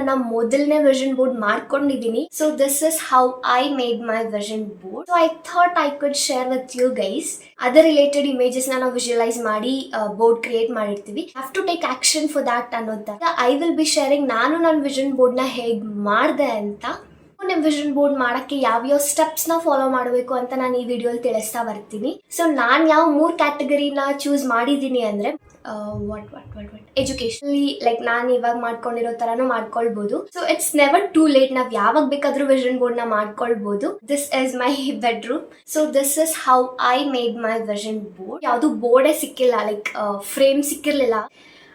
ನನ್ನ ಮೊದಲನೇ vision board ಮಾಡ್ಕೊಂಡಿದ್ದೀನಿ. So this is how I made my vision board. So I thought I could share with you guys. ಅದರ್ related images ನಾವು visualise ಮಾಡಿ board create ಮಾಡಿರ್ತೀವಿ. Have to take action for that ಅನ್ನೋದ I will be sharing ನಾನು ನನ್ನ vision board ನ ಹೇಗ್ ಮಾಡಿದೆ ಅಂತ. ನಿಮ್ ವಿಷನ್ ಬೋರ್ಡ್ ಮಾಡಕ್ಕೆ ಯಾವ್ಯಾವ ಸ್ಟೆಪ್ಸ್ ನ ಫಾಲೋ ಮಾಡಬೇಕು ಅಂತ ನಾನು ಈ ವಿಡಿಯೋಲಿ ತಿಳಿಸ್ತಾ ಬರ್ತೀನಿ. ಸೊ ನಾನ್ ಯಾವ 3 ಕ್ಯಾಟಗರಿನ ಚೂಸ್ ಮಾಡಿದೀನಿ ಅಂದ್ರೆ ಎಜುಕೇಶನಲಿ ಲೈಕ್ ನಾನು ಇವಾಗ ಮಾಡ್ಕೊಂಡಿರೋ ತರಾನು ಮಾಡ್ಕೊಳ್ಬಹುದು. So it's never too late. ನಾವ್ ಯಾವಾಗ ಬೇಕಾದ್ರೂ ವಿಷನ್ ಬೋರ್ಡ್ ನ ಮಾಡ್ಕೊಳ್ಬಹುದು. This is my bedroom. So this is how I made my vision board. ಯಾವ್ದು ಬೋರ್ಡೇ ಸಿಕ್ಕಿಲ್ಲ, ಲೈಕ್ ಫ್ರೇಮ್ ಸಿಕ್ಕಿರ್ಲಿಲ್ಲ.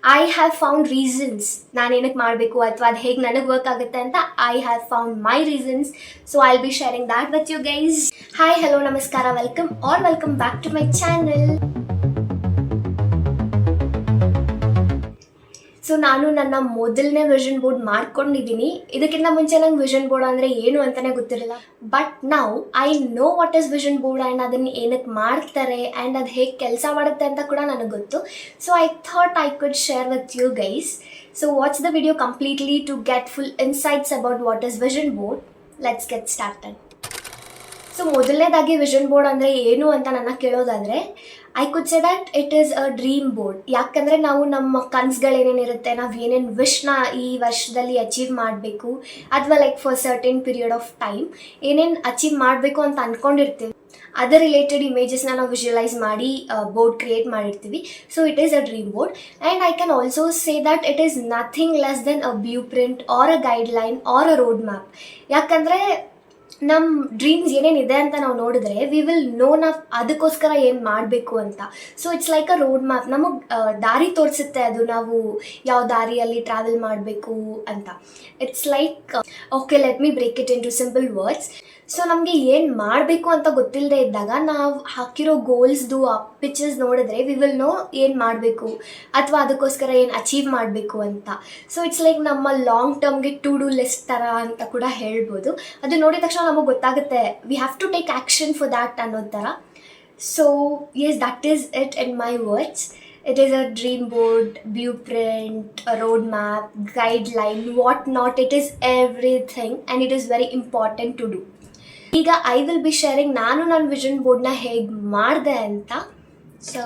ಐ ಹ್ಯಾವ್ ಫೌಂಡ್ ರೀಸನ್ಸ್ ನಾನು ಏನಕ್ಕೆ ಮಾಡಬೇಕು ಅಥವಾ ಅದು ಹೇಗೆ ನನಗೆ ವರ್ಕ್ ಆಗುತ್ತೆ ಅಂತ. I have found my reasons. So I will be sharing that with you guys. Hi, hello, ನಮಸ್ಕಾರ, welcome back to my channel. So ನಾನು ನನ್ನ ಮೊದಲನೇ ವಿಷನ್ ಬೋರ್ಡ್ ಮಾಡ್ಕೊಂಡಿದ್ದೀನಿ. ಇದಕ್ಕಿಂತ ಮುಂಚೆ ನಂಗೆ ವಿಷನ್ ಬೋರ್ಡ್ ಅಂದರೆ ಏನು ಅಂತಲೇ ಗೊತ್ತಿರಲಿಲ್ಲ. ಬಟ್ ನಾವು I know what is vision board and ಅದನ್ನು ಏನಕ್ಕೆ ಮಾಡ್ತಾರೆ ಆ್ಯಂಡ್ ಅದು ಹೇಗೆ ಕೆಲಸ ಮಾಡುತ್ತೆ ಅಂತ ಕೂಡ ನನಗೆ ಗೊತ್ತು. So I thought I could share with you guys. So watch the video completely to get full insights about what is vision board. Let's get started. So ಮೊದಲನೇದಾಗಿ ವಿಷನ್ ಬೋರ್ಡ್ ಅಂದರೆ ಏನು ಅಂತ ನನ್ನ ಕೇಳೋದಾದರೆ I could say that it is a dream board. ಯಾಕಂದರೆ ನಾವು ನಮ್ಮ ಕನಸುಗಳೇನೇನಿರುತ್ತೆ, ನಾವು ಏನೇನು ವಿಶ್ನ ಈ ವರ್ಷದಲ್ಲಿ ಅಚೀವ್ ಮಾಡಬೇಕು ಅಥವಾ like for certain period of time ಏನೇನು ಅಚೀವ್ ಮಾಡಬೇಕು ಅಂತ ಅಂದ್ಕೊಂಡಿರ್ತೀವಿ, ಅದರ್ ರಿಲೇಟೆಡ್ ಇಮೇಜಸ್ನ ನಾವು ವಿಜುವಲೈಸ್ ಮಾಡಿ ಬೋರ್ಡ್ ಕ್ರಿಯೇಟ್ ಮಾಡಿರ್ತೀವಿ. So it is a dream board. And I can also say that it is nothing less than a blueprint or a guideline or a road map. ಯಾಕಂದರೆ ನಮ್ಮ dreams ಏನೇನಿದೆ ಅಂತ ನಾವು ನೋಡಿದ್ರೆ we will no ನಾವು ಅದಕ್ಕೋಸ್ಕರ ಏನು ಮಾಡಬೇಕು ಅಂತ. So it's like a road map. ನಮಗೆ ದಾರಿ ತೋರಿಸುತ್ತೆ ಅದು, ನಾವು ಯಾವ ದಾರಿಯಲ್ಲಿ ಟ್ರಾವೆಲ್ ಮಾಡಬೇಕು ಅಂತ. It's like okay, let me break it into simple words. So ನಮಗೆ ಏನು ಮಾಡಬೇಕು ಅಂತ ಗೊತ್ತಿಲ್ಲದೆ ಇದ್ದಾಗ ನಾವು ಹಾಕಿರೋ ಗೋಲ್ಸ್ದು ಪಿಕ್ಚರ್ಸ್ ನೋಡಿದ್ರೆ ವಿ ವಿಲ್ ನೋ ಏನು ಮಾಡಬೇಕು ಅಥವಾ ಅದಕ್ಕೋಸ್ಕರ ಏನು ಅಚೀವ್ ಮಾಡಬೇಕು ಅಂತ. ಸೊ ಇಟ್ಸ್ ಲೈಕ್ ನಮ್ಮ ಲಾಂಗ್ ಟರ್ಮ್ಗೆ ಟು ಡೂ ಲಿಸ್ಟ್ ಥರ ಅಂತ ಕೂಡ ಹೇಳ್ಬೋದು. ಅದು ನೋಡಿದ ತಕ್ಷಣ ನಮಗೆ ಗೊತ್ತಾಗುತ್ತೆ we have to take action for that ಅನ್ನೋ ಥರ. So yes, that is it in my words. It is a dream board, blueprint, a roadmap, guideline, what not. It is everything and it is very important to do. ಈಗ I will be sharing ನಾನು ನನ್ನ vision ಬೋರ್ಡ್ನ ಹೇಗೆ ಮಾಡಿದೆ ಅಂತ. So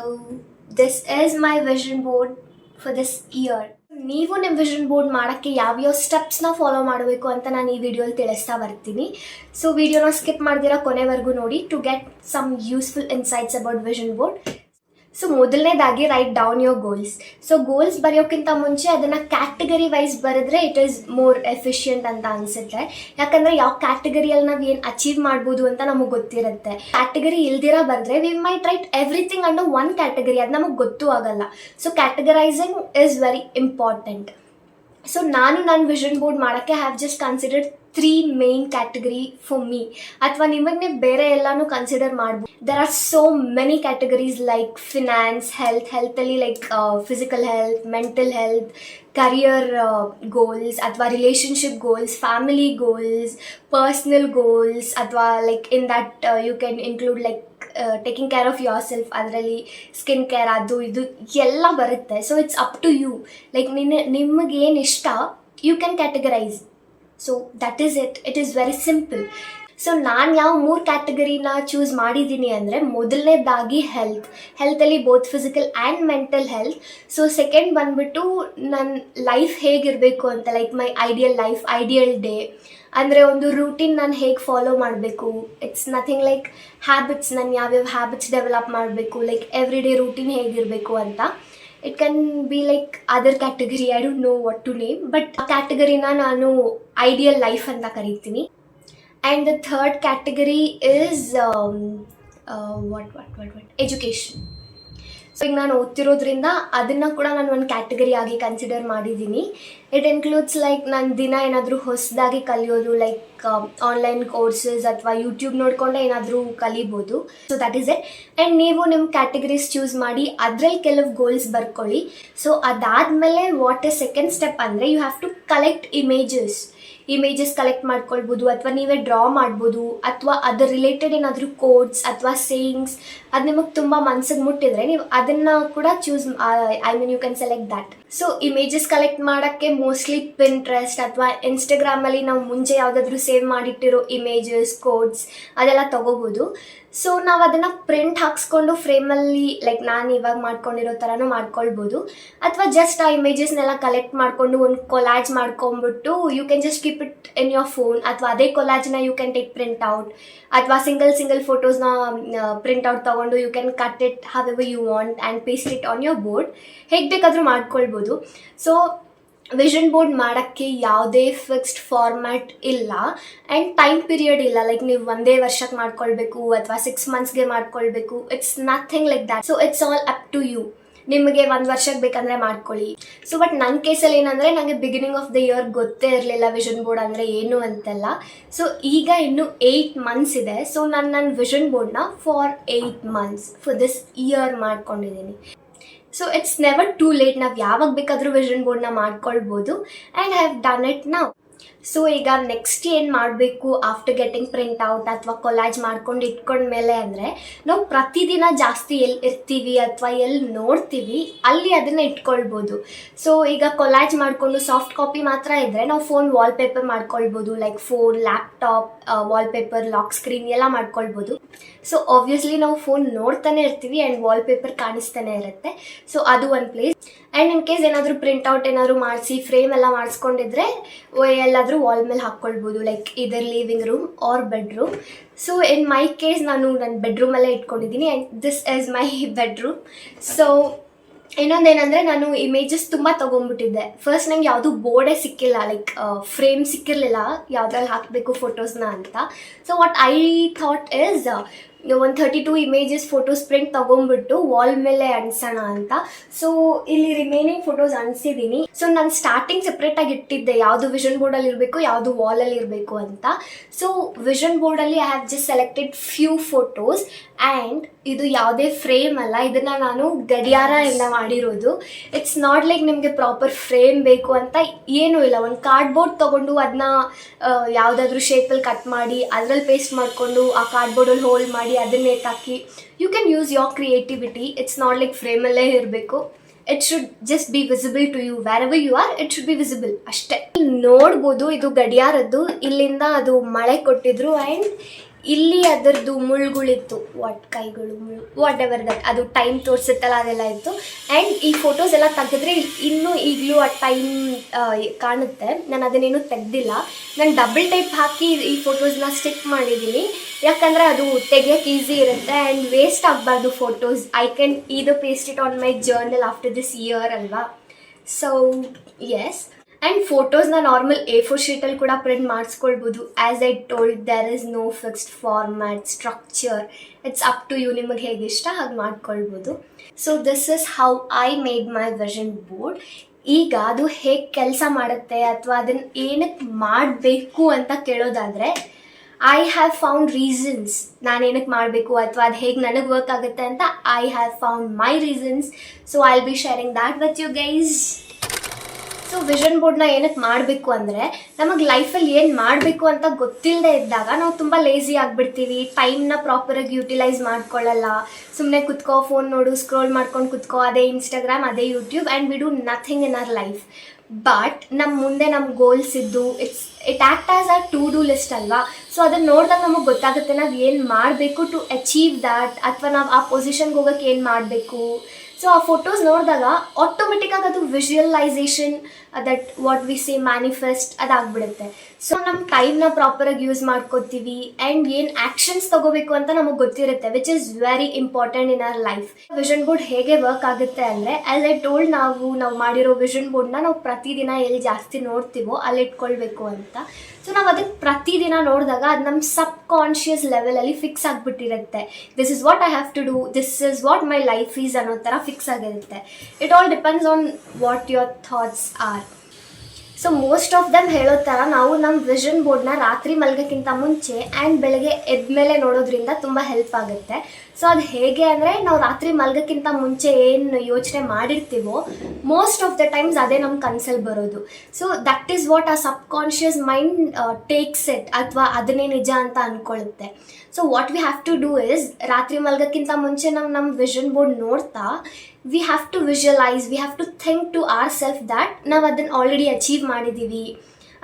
this is my vision board for this year. ನೀವು ನಿಮ್ಮ vision board ಮಾಡೋಕ್ಕೆ ಯಾವ್ಯಾವ ಸ್ಟೆಪ್ಸ್ನ ಫಾಲೋ ಮಾಡಬೇಕು ಅಂತ ನಾನು ಈ ವಿಡಿಯೋಲಿ ತಿಳಿಸ್ತಾ ಬರ್ತೀನಿ. ಸೊ ವಿಡಿಯೋನ ಸ್ಕಿಪ್ ಮಾಡ್ದಿರಾ ಕೊನೆವರೆಗೂ ನೋಡಿ to get some useful insights about vision board. So ಮೊದಲನೇದಾಗಿ write down your goals. So goals ಬರೆಯೋಕ್ಕಿಂತ ಮುಂಚೆ ಅದನ್ನು ಕ್ಯಾಟಗರಿ ವೈಸ್ ಬರೆದ್ರೆ ಇಟ್ ಈಸ್ ಮೋರ್ ಎಫಿಷಿಯಂಟ್ ಅಂತ ಅನಿಸುತ್ತೆ. ಯಾಕಂದರೆ ಯಾವ ಕ್ಯಾಟಗರಿಯಲ್ಲಿ ನಾವು ಏನು ಅಚೀವ್ ಮಾಡ್ಬೋದು ಅಂತ ನಮಗೆ ಗೊತ್ತಿರುತ್ತೆ. ಕ್ಯಾಟಗರಿ ಇಲ್ದಿರ ಬರೆದ್ರೆ we might write everything under one category, ಅದು ನಮಗೆ ಗೊತ್ತೂ ಆಗಲ್ಲ. So categorizing is very important. So ನಾನು ನನ್ನ ವಿಷನ್ ಬೋರ್ಡ್ ಮಾಡೋಕ್ಕೆ have just considered 3 main category for me. ಅಥವಾ ನಿಮಗೆ ನೀವು ಬೇರೆ ಎಲ್ಲಾನು ಕನ್ಸಿಡರ್ ಮಾಡ್ಬೋದು. There are so many categories like finance, ಹೆಲ್ತಲ್ಲಿ like physical health, mental health, career goals ಅಥವಾ relationship goals, family goals, personal goals, ಅಥವಾ like in that you can include like taking care of yourself. ಅದರಲ್ಲಿ skin care, ಅದು ಇದು ಎಲ್ಲ ಬರುತ್ತೆ. So it's up to you. Like ನಿಮಗೇನು ಇಷ್ಟ you can categorize. So that is it. It is very simple. So ನಾನು ಯಾವ 3 ಕ್ಯಾಟಗರಿನ ಚೂಸ್ ಮಾಡಿದ್ದೀನಿ ಅಂದರೆ ಮೊದಲನೇದಾಗಿ ಹೆಲ್ತಲ್ಲಿ both physical and mental health. So second ಬಂದುಬಿಟ್ಟು ನನ್ನ ಲೈಫ್ ಹೇಗಿರಬೇಕು ಅಂತ, like my ideal life, ideal day ಅಂದರೆ ಒಂದು ರೂಟೀನ್ ನಾನು ಹೇಗೆ ಫಾಲೋ ಮಾಡಬೇಕು. ಇಟ್ಸ್ ನಥಿಂಗ್ ಲೈಕ್ ಹ್ಯಾಬಿಟ್ಸ್, ನಾನು ಯಾವ್ಯಾವ ಹ್ಯಾಬಿಟ್ಸ್ ಡೆವಲಪ್ ಮಾಡಬೇಕು, ಲೈಕ್ ಎವ್ರಿ ಡೇ ರೂಟೀನ್ ಹೇಗಿರಬೇಕು ಅಂತ. It can be like other category, I don't know what to name, but ಆ ಕ್ಯಾಟಗರಿನ ನಾನು ಐಡಿಯಲ್ ಲೈಫ್ ಅಂತ ಕರಿತೀನಿ. And the third category is education. So ಈಗ ನಾನು ಓದ್ತಿರೋದ್ರಿಂದ ಅದನ್ನು ಕೂಡ ನಾನು ಒಂದು ಕ್ಯಾಟಗರಿ ಆಗಿ ಕನ್ಸಿಡರ್ ಮಾಡಿದ್ದೀನಿ. ಇಟ್ ಇನ್ಕ್ಲೂಡ್ಸ್ ಲೈಕ್ ನಾನು ದಿನ ಏನಾದರೂ ಹೊಸದಾಗಿ ಕಲಿಯೋದು, ಲೈಕ್ ಆನ್ಲೈನ್ ಕೋರ್ಸಸ್ ಅಥವಾ ಯೂಟ್ಯೂಬ್ ನೋಡಿಕೊಂಡೆ ಏನಾದರೂ ಕಲಿಬೋದು. So that is it. And ನೀವು ನಿಮ್ಮ ಕ್ಯಾಟಗರೀಸ್ ಚೂಸ್ ಮಾಡಿ ಅದರಲ್ಲಿ ಕೆಲವು ಗೋಲ್ಸ್ ಬರ್ಕೊಳ್ಳಿ. ಸೊ ಅದಾದಮೇಲೆ ವಾಟ್ ಇಸ್ ಸೆಕೆಂಡ್ ಸ್ಟೆಪ್ ಅಂದರೆ you have to collect images collect ಮಾಡ್ಕೊಳ್ಬೋದು, ಅಥವಾ ನೀವೇ ಡ್ರಾ ಮಾಡ್ಬೋದು, ಅಥವಾ ಅದರ ರಿಲೇಟೆಡ್ ಏನಾದರೂ ಕೋಡ್ಸ್ ಅಥವಾ ಸೇಯಿಂಗ್ಸ್ ಅದು ನಿಮಗೆ ತುಂಬ ಮನಸ್ಸಿಗೆ ಮುಟ್ಟಿದ್ರೆ ನೀವು ಅದನ್ನು ಕೂಡ choose, I mean you can select that. So images collect ಮಾಡೋಕ್ಕೆ ಮೋಸ್ಟ್ಲಿ ಪಿಂಟ್ರೆಸ್ಟ್ ಅಥವಾ ಇನ್ಸ್ಟಾಗ್ರಾಮಲ್ಲಿ ನಾವು ಮುಂಚೆ ಯಾವುದಾದ್ರೂ ಸೇವ್ ಮಾಡಿಟ್ಟಿರೋ ಇಮೇಜಸ್ ಕೋಡ್ಸ್ ಅದೆಲ್ಲ ತೊಗೋಬೋದು. ಸೊ ನಾವು ಅದನ್ನು ಪ್ರಿಂಟ್ ಹಾಕ್ಸ್ಕೊಂಡು ಫ್ರೇಮಲ್ಲಿ ಲೈಕ್ ನಾನು ಇವಾಗ ಮಾಡ್ಕೊಂಡಿರೋ ಥರನೂ ಮಾಡ್ಕೊಳ್ಬೋದು. ಅಥವಾ ಜಸ್ಟ್ ಆ ಇಮೇಜಸ್ನೆಲ್ಲ ಕಲೆಕ್ಟ್ ಮಾಡಿಕೊಂಡು ಒಂದು ಕೊಲಾಜ್ ಮಾಡ್ಕೊಂಬಿಟ್ಟು you can just keep it in your phone. ಅಥವಾ ಅದೇ ಕೊಲಾಜ್ನ you can take print out, ಅಥವಾ ಸಿಂಗಲ್ ಫೋಟೋಸ್ನ ಪ್ರಿಂಟ್ ಔಟ್ ತೊಗೊಂಡು you can cut it however you want and paste it on your board. ಹೇಗೆ ಬೇಕಾದರೂ ಮಾಡ್ಕೊಳ್ಬೋದು. ಸೊ ವಿಷನ್ ಬೋರ್ಡ್ ಮಾಡೋಕ್ಕೆ ಯಾವುದೇ ಫಿಕ್ಸ್ಡ್ ಫಾರ್ಮ್ಯಾಟ್ ಇಲ್ಲ ಆ್ಯಂಡ್ ಟೈಮ್ ಪೀರಿಯಡ್ ಇಲ್ಲ. ಲೈಕ್ ನೀವು ಒಂದೇ ವರ್ಷಕ್ಕೆ ಮಾಡ್ಕೊಳ್ಬೇಕು ಅಥವಾ 6 monthsಗೆ ಮಾಡ್ಕೊಳ್ಬೇಕು. It's nothing like that. So it's all up to you. ನಿಮಗೆ 1 ವರ್ಷಕ್ಕೆ ಬೇಕಂದರೆ ಮಾಡ್ಕೊಳ್ಳಿ. ಸೊ ಬಟ್ ನನ್ನ ಕೇಸಲ್ಲಿ ಏನಂದರೆ ನನಗೆ ಬಿಗಿನಿಂಗ್ ಆಫ್ ದ ಇಯರ್ ಗೊತ್ತೇ ಇರಲಿಲ್ಲ ವಿಷನ್ ಬೋರ್ಡ್ ಅಂದರೆ ಏನು ಅಂತೆಲ್ಲ. ಸೊ ಈಗ ಇನ್ನೂ 8 months ಇದೆ. ಸೊ ನಾನು ನನ್ನ ವಿಷನ್ ಬೋರ್ಡ್ನ for 8 months for this year ಮಾಡ್ಕೊಂಡಿದ್ದೀನಿ. So it's never too late. ನಾವು ಯಾವಾಗ ಬೇಕಾದರೂ ವಿಷನ್ ಬೋರ್ಡ್ನ ಮಾಡ್ಕೊಳ್ಬೋದು and I have done it now. So ಈಗ ನೆಕ್ಸ್ಟ್ ಏನು ಮಾಡಬೇಕು ಆಫ್ಟರ್ ಗೆಟಿಂಗ್ ಪ್ರಿಂಟ್ ಔಟ್ ಅಥವಾ ಕೊಲಾಜ್ ಮಾಡ್ಕೊಂಡು ಇಟ್ಕೊಂಡ್ಮೇಲೆ ಅಂದರೆ ನಾವು ಪ್ರತಿದಿನ ಜಾಸ್ತಿ ಎಲ್ಲಿ ಇರ್ತೀವಿ ಅಥವಾ ಎಲ್ಲಿ ನೋಡ್ತೀವಿ ಅಲ್ಲಿ ಅದನ್ನು ಇಟ್ಕೊಳ್ಬೋದು. ಸೊ ಈಗ ಕೊಲಾಜ್ ಮಾಡಿಕೊಂಡು ಸಾಫ್ಟ್ ಕಾಪಿ ಮಾತ್ರ ಇದ್ದರೆ ನಾವು ಫೋನ್ ವಾಲ್ಪೇಪರ್ ಮಾಡ್ಕೊಳ್ಬೋದು. Like phone, laptop wallpaper, lock screen ಎಲ್ಲ ಮಾಡ್ಕೊಳ್ಬೋದು. ಸೊ ಆಬ್ವಿಯಸ್ಲಿ ನಾವು ಫೋನ್ ನೋಡ್ತಾನೆ ಇರ್ತೀವಿ ಆ್ಯಂಡ್ ವಾಲ್ಪೇಪರ್ ಕಾಣಿಸ್ತಾನೆ ಇರುತ್ತೆ. ಸೊ ಅದು ಒಂದು ಪ್ಲೇಸ್. ಆ್ಯಂಡ್ ಇನ್ ಕೇಸ್ ಏನಾದರೂ ಪ್ರಿಂಟ್ಔಟ್ ಏನಾದರೂ ಮಾಡಿಸಿ ಫ್ರೇಮ್ ಎಲ್ಲ ಮಾಡಿಸ್ಕೊಂಡಿದ್ರೆ ಎಲ್ಲಾದರೂ ವಾಲ್ ಮೇಲೆ ಹಾಕ್ಕೊಳ್ಬೋದು. Like either living room or bedroom. So in my case ನಾನು ನನ್ನ ಬೆಡ್ರೂಮಲ್ಲೇ ಇಟ್ಕೊಂಡಿದ್ದೀನಿ and this is my bedroom. So ಇನ್ನೊಂದೇನೆಂದರೆ ನಾನು ಇಮೇಜಸ್ ತುಂಬ ತೊಗೊಂಡ್ಬಿಟ್ಟಿದ್ದೆ. ಫಸ್ಟ್ ನಂಗೆ ಯಾವುದೂ ಬೋರ್ಡೇ ಸಿಕ್ಕಿಲ್ಲ, ಲೈಕ್ ಫ್ರೇಮ್ ಸಿಕ್ಕಿರಲಿಲ್ಲ ಯಾವುದ್ರಲ್ಲಿ ಹಾಕಬೇಕು ಫೋಟೋಸ್ನ ಅಂತ. So what I thought is ಒಂದು 32 ಇಮೇಜಸ್ ಫೋಟೋಸ್ ಪ್ರಿಂಟ್ ತೊಗೊಂಡ್ಬಿಟ್ಟು ವಾಲ್ ಮೇಲೆ ಅಂಟಿಸೋಣ ಅಂತ. ಸೊ ಇಲ್ಲಿ ರಿಮೈನಿಂಗ್ ಫೋಟೋಸ್ ಅಂಟಿಸಿದ್ದೀನಿ. ಸೊ ನಾನು ಸ್ಟಾರ್ಟಿಂಗ್ ಸಪ್ರೇಟಾಗಿ ಇಟ್ಟಿದ್ದೆ ಯಾವುದು ವಿಷನ್ ಬೋರ್ಡಲ್ಲಿ ಇರಬೇಕು ಯಾವುದು ವಾಲಲ್ಲಿ ಇರಬೇಕು ಅಂತ. ಸೊ ವಿಷನ್ ಬೋರ್ಡಲ್ಲಿ I have just selected few photos and ಇದು ಯಾವುದೇ ಫ್ರೇಮ್ ಅಲ್ಲ, ಇದನ್ನು ನಾನು ಗಡಿಯಾರದಿಂದ ಮಾಡಿರೋದು. ಇಟ್ಸ್ ನಾಟ್ ಲೈಕ್ ನಿಮಗೆ ಪ್ರಾಪರ್ ಫ್ರೇಮ್ ಬೇಕು ಅಂತ ಏನೂ ಇಲ್ಲ. ಒಂದು ಕಾರ್ಡ್ಬೋರ್ಡ್ ತೊಗೊಂಡು ಅದನ್ನ ಯಾವುದಾದ್ರೂ ಶೇಪಲ್ಲಿ ಕಟ್ ಮಾಡಿ ಅದರಲ್ಲಿ ಪೇಸ್ಟ್ ಮಾಡಿಕೊಂಡು ಆ ಕಾರ್ಡ್ಬೋರ್ಡಲ್ಲಿ ಹೋಲ್ಡ್ ಮಾಡಿ ಅದನ್ನೇ ಹಾಕಿ you can use your creativity. It's not like ಫ್ರೇಮಲ್ಲೇ ಇರಬೇಕು. It should just be visible to you wherever you are. It should be visible ಅಷ್ಟೇ. ನೋಡ್ಬೋದು ಇದು ಗಡಿಯಾರದ್ದು. ಇಲ್ಲಿಂದ ಅದು ಮಳೆ ಕೊಟ್ಟಿದ್ರು ಆ್ಯಂಡ್ ಇಲ್ಲಿ ಅದರದ್ದು ಮುಳ್ಳುಗಳಿತ್ತು, ಕೈಗಳು ವಾಟ್ ಎವರ್ ದಟ್, ಅದು ಟೈಮ್ ತೋರಿಸುತ್ತಲ್ಲ ಅದೆಲ್ಲ ಇತ್ತು. ಆ್ಯಂಡ್ ಈ ಫೋಟೋಸ್ ಎಲ್ಲ ತೆಗೆದ್ರೆ ಇನ್ನೂ ಈಗಲೂ ಆ ಟೈಮ್ ಕಾಣುತ್ತೆ. ನಾನು ಅದನ್ನೇನು ತೆಗೆದಿಲ್ಲ. ನಾನು ಡಬಲ್ ಟೈಪ್ ಹಾಕಿ ಈ ಫೋಟೋಸ್ನ ಸ್ಟಿಕ್ ಮಾಡಿದ್ದೀನಿ. ಯಾಕಂದರೆ ಅದು ತೆಗಿಯೋಕ್ಕೆ ಈಸಿ ಇರುತ್ತೆ ಆ್ಯಂಡ್ ವೇಸ್ಟ್ ಆಗಬಾರ್ದು photos. I can either paste it on my journal after this year ಅಲ್ವಾ. So yes. ಆ್ಯಂಡ್ ಫೋಟೋಸ್ನ ನಾರ್ಮಲ್ A4 ಶೀಟಲ್ಲಿ ಕೂಡ ಪ್ರಿಂಟ್ ಮಾಡಿಸ್ಕೊಳ್ಬೋದು. As I told there is no fixed format structure. It's up to you, ನಿಮಗೆ ಹೇಗೆ ಇಷ್ಟ ಹಾಗೆ ಮಾಡ್ಕೊಳ್ಬೋದು. So this is how I made my vision board. ಈಗ ಅದು ಹೇಗೆ ಕೆಲಸ ಮಾಡುತ್ತೆ ಅಥವಾ ಅದನ್ನು ಏನಕ್ಕೆ ಮಾಡಬೇಕು ಅಂತ ಕೇಳೋದಾದರೆ ಐ ಹ್ಯಾವ್ ಫೌಂಡ್ ರೀಸನ್ಸ್. ನಾನು ಏನಕ್ಕೆ ಮಾಡಬೇಕು ಅಥವಾ ಅದು ಹೇಗೆ ನನಗೆ ವರ್ಕ್ ಆಗುತ್ತೆ ಅಂತ I have found my reasons. So I will be sharing that with you guys. So vision ಬೋರ್ಡ್ನ ಏನಕ್ಕೆ ಮಾಡಬೇಕು ಅಂದರೆ ನಮಗೆ ಲೈಫಲ್ಲಿ ಏನು ಮಾಡಬೇಕು ಅಂತ ಗೊತ್ತಿಲ್ಲದೆ ಇದ್ದಾಗ ನಾವು ತುಂಬ ಲೇಸಿ ಆಗಿಬಿಡ್ತೀವಿ. ಟೈಮ್ನ ಪ್ರಾಪರಾಗಿ ಯುಟಿಲೈಸ್ ಮಾಡ್ಕೊಳ್ಳಲ್ಲ. ಸುಮ್ಮನೆ ಕುತ್ಕೋ, ಫೋನ್ ನೋಡು, ಸ್ಕ್ರೋಲ್ ಮಾಡ್ಕೊಂಡು ಕುತ್ಕೋ, ಅದೇ ಇನ್ಸ್ಟಾಗ್ರಾಮ್, ಅದೇ YouTube and we do nothing in our life. But ನಮ್ಮ ಮುಂದೆ ನಮ್ಮ ಗೋಲ್ಸ್ ಇದ್ದು it act as a to do list ಅಲ್ವಾ. ಸೊ ಅದನ್ನು ನೋಡಿದಾಗ ನಮಗೆ ಗೊತ್ತಾಗುತ್ತೆ ನಾವು ಏನು ಮಾಡಬೇಕು ಟು ಅಚೀವ್ ದ್ಯಾಟ್, ಅಥವಾ ನಾವು ಆ ಪೊಸಿಷನ್ಗೆ ಹೋಗೋಕ್ಕೆ ಏನು ಮಾಡಬೇಕು. ಸೊ ಆ ಫೋಟೋಸ್ ನೋಡಿದಾಗ ಆಟೋಮೆಟಿಕ್ಕಾಗಿ ಅದು visualization that what we say manifest ಅದಾಗ್ಬಿಡುತ್ತೆ. ಸೊ ನಮ್ಮ ಟೈಮ್ನ ಪ್ರಾಪರಾಗಿ ಯೂಸ್ ಮಾಡ್ಕೋತೀವಿ ಆ್ಯಂಡ್ ಏನು ಆ್ಯಕ್ಷನ್ಸ್ ತೊಗೋಬೇಕು ಅಂತ ನಮಗೆ ಗೊತ್ತಿರುತ್ತೆ, which is very important in our life. Vision board ಹೇಗೆ ವರ್ಕ್ ಆಗುತ್ತೆ ಅಂದರೆ ಆ್ಯಸ್ ಐ ಟೋಲ್ಡ್, ನಾವು ಮಾಡಿರೋ ವಿಷನ್ ಬೋರ್ಡ್ನ ನಾವು ಪ್ರತಿದಿನ ಎಲ್ಲಿ ಜಾಸ್ತಿ ನೋಡ್ತೀವೋ ಅಲ್ಲಿ ಇಟ್ಕೊಳ್ಬೇಕು ಅಂತ. ಸೊ ನಾವು ಅದಕ್ಕೆ ಪ್ರತಿದಿನ ನೋಡಿದಾಗ ಅದು ನಮ್ಮ ಸಬ್ ಕಾನ್ಷಿಯಸ್ ಲೆವೆಲಲ್ಲಿ ಫಿಕ್ಸ್ ಆಗಿಬಿಟ್ಟಿರುತ್ತೆ. This is what I have to do, this is what my life is ಅನ್ನೋ ಥರ ಫಿಕ್ಸ್ ಆಗಿರುತ್ತೆ. It all depends on what your thoughts are. So most of them ಹೇಳೋ ಥರ ನಾವು ನಮ್ಮ ವಿಷನ್ ಬೋರ್ಡ್ನ ರಾತ್ರಿ ಮಲಗೋಕ್ಕಿಂತ ಮುಂಚೆ ಆ್ಯಂಡ್ ಬೆಳಗ್ಗೆ ಎದ್ಮೇಲೆ ನೋಡೋದ್ರಿಂದ ತುಂಬ ಹೆಲ್ಪ್ ಆಗುತ್ತೆ. ಸೊ ಅದು ಹೇಗೆ ಅಂದರೆ ನಾವು ರಾತ್ರಿ ಮಲಗೋಕ್ಕಿಂತ ಮುಂಚೆ ಏನು ಯೋಚನೆ ಮಾಡಿರ್ತೀವೋ ಮೋಸ್ಟ್ ಆಫ್ ದ ಟೈಮ್ಸ್ ಅದೇ ನಮ್ಮ ಕನಸಲ್ಲಿ ಬರೋದು. ಸೊ ದಟ್ ಈಸ್ ವಾಟ್ ಆ subconscious mind takes it, ಅಥವಾ ಅದನ್ನೇ ನಿಜ ಅಂತ ಅಂದ್ಕೊಳ್ಳುತ್ತೆ. So what we have to do is ರಾತ್ರಿ ಮಲಗೋಕ್ಕಿಂತ ಮುಂಚೆ ನಾವು ನಮ್ಮ ವಿಷನ್ ಬೋರ್ಡ್ ನೋಡ್ತಾ we have to visualize, we have to think to our self that ನಾವು ಅದನ್ನು ಆಲ್ರೆಡಿ ಅಚೀವ್ ಮಾಡಿದ್ದೀವಿ.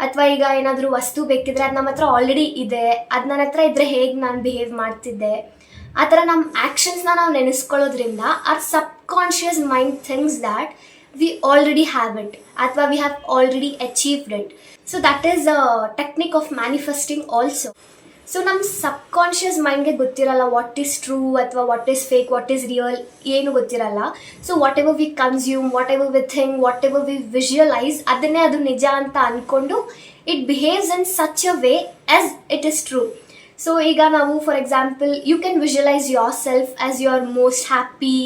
ಅಥವಾ ಈಗ ಏನಾದರೂ ವಸ್ತು ಬೇಕಿದ್ರೆ ಅದು ನಮ್ಮ ಹತ್ರ ಆಲ್ರೆಡಿ ಇದೆ, ಅದು ನನ್ನ ಹತ್ರ ಇದ್ದರೆ ಹೇಗೆ ನಾನು ಬಿಹೇವ್ ಮಾಡ್ತಿದ್ದೆ, ಆ ಥರ ನಮ್ಮ ಆ್ಯಕ್ಷನ್ಸ್ನ ನಾವು ನೆನೆಸ್ಕೊಳ್ಳೋದ್ರಿಂದ our subconscious mind thinks that we already have it ಅಥವಾ we have already achieved it. So that is a technique of manifesting also. So ನಮ್ಮ ಸಬ್ಕಾನ್ಷಿಯಸ್ ಮೈಂಡ್ಗೆ ಗೊತ್ತಿರಲ್ಲ ವಾಟ್ ಈಸ್ ಟ್ರೂ ಅಥವಾ what is fake, what is real, ಏನು ಗೊತ್ತಿರಲ್ಲ. So whatever we consume, whatever we think, whatever we visualize, ಅದನ್ನೇ ಅದು ನಿಜ ಅಂತ ಅಂದ್ಕೊಂಡು it behaves in such a way as it is true. So ಈಗ ನಾವು for example you can visualise yourself as you are most happy,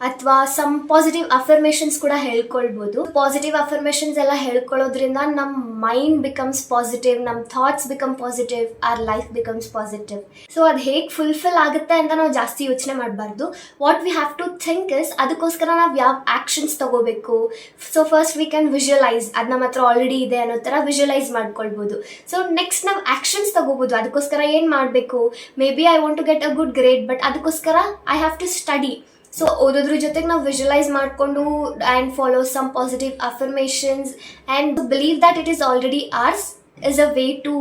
ಅಥವಾ some positive affirmations ಕೂಡ ಹೇಳ್ಕೊಳ್ಬೋದು. ಪಾಸಿಟಿವ್ ಅಫರ್ಮೇಷನ್ಸ್ ಎಲ್ಲ ಹೇಳ್ಕೊಳ್ಳೋದ್ರಿಂದ ನಮ್ಮ ಮೈಂಡ್ ಬಿಕಮ್ಸ್ ಪಾಸಿಟಿವ್, ನಮ್ಮ thoughts become positive, our life becomes positive. So ಅದು ಹೇಗೆ ಫುಲ್ಫಿಲ್ ಆಗುತ್ತೆ ಅಂತ ನಾವು ಜಾಸ್ತಿ ಯೋಚನೆ ಮಾಡಬಾರ್ದು. What we have to think is ಅದಕ್ಕೋಸ್ಕರ ನಾವು ಯಾವ ಆ್ಯಕ್ಷನ್ಸ್ ತಗೋಬೇಕು. So first we can visualise, ಅದು ನಮ್ಮ ಹತ್ರ ಆಲ್ರೆಡಿ ಇದೆ ಅನ್ನೋ ಥರ ವಿಜುವಲೈಸ್ ಮಾಡ್ಕೊಳ್ಬೋದು. ಸೊ ನೆಕ್ಸ್ಟ್ ನಾವು ಆ್ಯಕ್ಷನ್ಸ್ ತಗೋಬೋದು. ಅದಕ್ಕೋಸ್ಕರ ಏನು ಮಾಡಬೇಕು, maybe I want to get a good grade, but ಅದಕ್ಕೋಸ್ಕರ I have to study. So ಓದೋದ್ರ ಜೊತೆಗೆ ನಾವು ವಿಜುವಲೈಸ್ ಮಾಡಿಕೊಂಡು and follow some positive affirmations and believe that it is already ours is a way to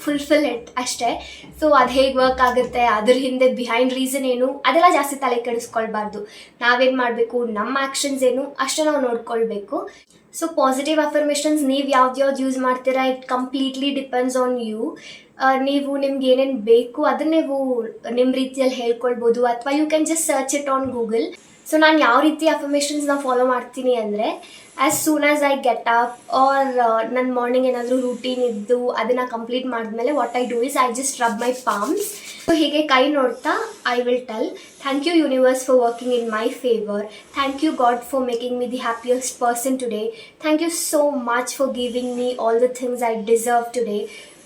fulfil it ಅಷ್ಟೇ. So ಅದು ಹೇಗೆ work ಆಗುತ್ತೆ, ಅದ್ರ ಹಿಂದೆ ಬಿಹೈಂಡ್ ರೀಸನ್ ಏನು, ಅದೆಲ್ಲ ಜಾಸ್ತಿ ತಲೆ ಕೆಡಿಸ್ಕೊಳ್ಬಾರ್ದು. ನಾವೇನು ಮಾಡಬೇಕು, ನಮ್ಮ ಆ್ಯಕ್ಷನ್ಸ್ ಏನು ಅಷ್ಟೇ ನಾವು ನೋಡ್ಕೊಳ್ಬೇಕು. ಸೊ ಪಾಸಿಟಿವ್ ಅಫರ್ಮೇಷನ್ಸ್ ನೀವು ಯಾವ್ದು ಯೂಸ್ ಮಾಡ್ತೀರಾ, it completely depends on you. ನೀವು ನಿಮ್ಗೆ ಏನೇನು ಬೇಕು ಅದನ್ನ ನೀವು ನಿಮ್ಮ ರೀತಿಯಲ್ಲಿ ಹೇಳ್ಕೊಳ್ಬೋದು, ಅಥವಾ you can just search it on Google. So ನಾನು ಯಾವ ರೀತಿ ಅಫರ್ಮೇಷನ್ಸ್ನ ಫಾಲೋ ಮಾಡ್ತೀನಿ ಅಂದರೆ, as soon as I get up or ನನ್ನ ಮಾರ್ನಿಂಗ್ ಏನಾದರೂ ರೂಟೀನ್ ಇದ್ದು ಅದನ್ನು ಕಂಪ್ಲೀಟ್ ಮಾಡಿದ್ಮೇಲೆ what I do is I just rub my palms. So ಹೀಗೆ ಕೈ ನೋಡ್ತಾ I will tell, thank you universe for working in my favour, thank you God for making me the happiest person today, thank you so much for giving me all the things I deserve today,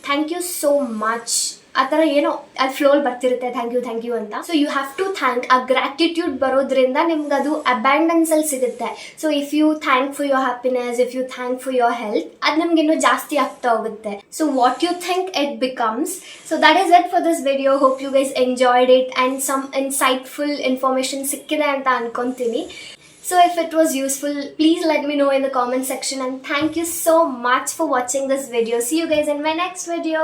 thank you so much. ಆ ಥರ ಏನೋ ಅದು ಫ್ಲೋಲ್ ಬರ್ತಿರುತ್ತೆ thank you ಅಂತ. So you have to thank. ಆ gratitude ಬರೋದ್ರಿಂದ ನಿಮ್ಗೆ ಅದು ಅಬ್ಯಾಂಡೆನ್ಸಲ್ಲಿ ಸಿಗುತ್ತೆ. So if you thank for your happiness, if you thank for your health, ಅದು ನಿಮ್ಗೆ ಇನ್ನೂ ಜಾಸ್ತಿ ಆಗ್ತಾ ಹೋಗುತ್ತೆ. So what you think it becomes. So that is it for this video. Hope you guys enjoyed it and some insightful information ಸಿಕ್ಕಿದೆ ಅಂತ ಅನ್ಕೊತೀನಿ. So if it was useful, please let me know in the comment section, and thank you so much for watching this video. See you guys in my next video.